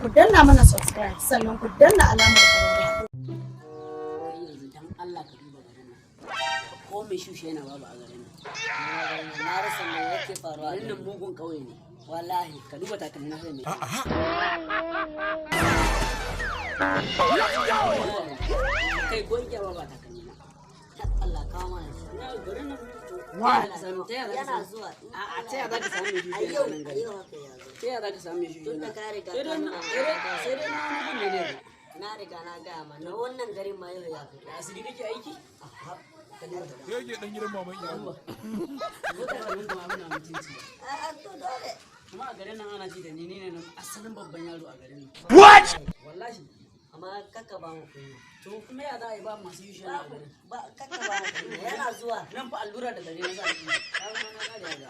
ku danna mana subscribe sannan ku danna alamar ƙararrawa. Kai yanzu dan Allah ka duba garin nan. Ko mai shushe yana babu a garin nan. Na rasa me yake faruwa. Garin nan mugun ƙauye ne. Wallahi ka duba takalmi na sai me. Kai gonke ba takalmi na. Allah kawo mana. Na garin nan yana zuwa a ta yaya za ka samu shi a yau ta yaya za ka samu shi tun da ka riga sai dai na wani ne na riga na gaya ma na wannan garin ma yau ya fito asiri kake aiki yake dan gidan maman iya mutane kuma muna mutunci a to dole kuma a garin nan ana ji da ni ne asalin babban yaro a garin nan what wallahi amma kakka ba mu kunya to kuma ya za a yi ba masu yi shi na garin ba kakka ba mu kunya yana zuwa nan fa allura da gare na za a yi har ma na gari ga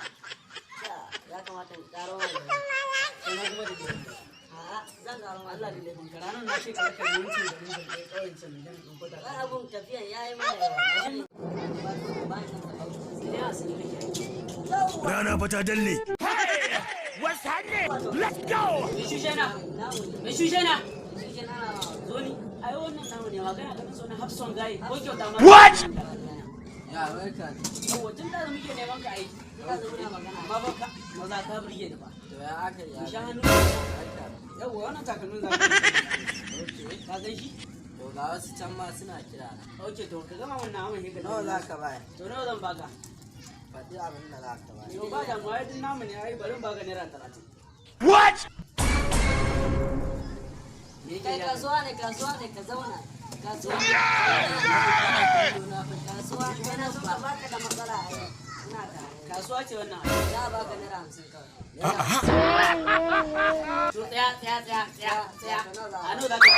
ya kamata in karo wa gari sai kuma da gari a'a zan karo ma Allah da laifin ka ranar na ce ka kai yanci da mun da kawai can da in fita ba abun tafiyan yayi mana yawa rana fata dalle what's happening let's go me shushena zoni ai wannan namu ne magana ganin so na hafson gayi ko kyauta ma what ya wai ka yawa tun da muke neman ka aiki ka zo muna magana amma ba ka maza ka burge da ba to ya aka ya sha hannu yawa wannan takalmin za ka ka gan shi to ga wasu can ma suna kira na okay to ka gama wannan amma he ga nawa za ka bayar to nawa zan baka faɗi abin da za ka bayar to ba da mu ai din namu ne ai bari baka naira 30 what kai kasuwa ne ka zauna kasuwa kana so ka baka da matsala a yau ina da kasuwa ce wannan za a baka naira 50 kawai to tsaya ano za ka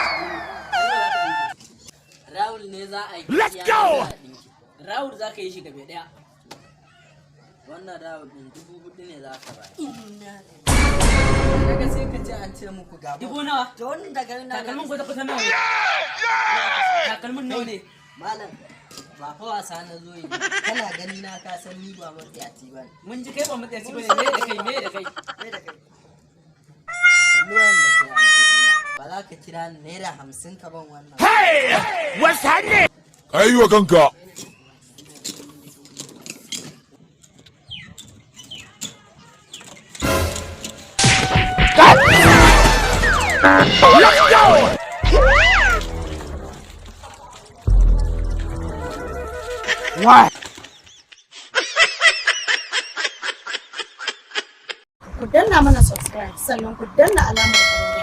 Raul ne za a yi let's go Raul za ka yi shi gabe daya wannan Raul din 4,000 ne za ka bayar daga sai ka ce an ce muku gaba dubu nawa to wannan takalmin ko ta fita nawa takalmin nawa ne malam ba fa wasa na zo yi kana gani na ka san ni ba matsiyaci ba mun ji kai ba matsiyaci ba ne me da kai ruwan da kai ba za ka kira ni naira 50 ka ban wannan hey what's happening kai wa kanka let's go what Ku danna mana subscribe sannan ku danna alamar ƙararrawa.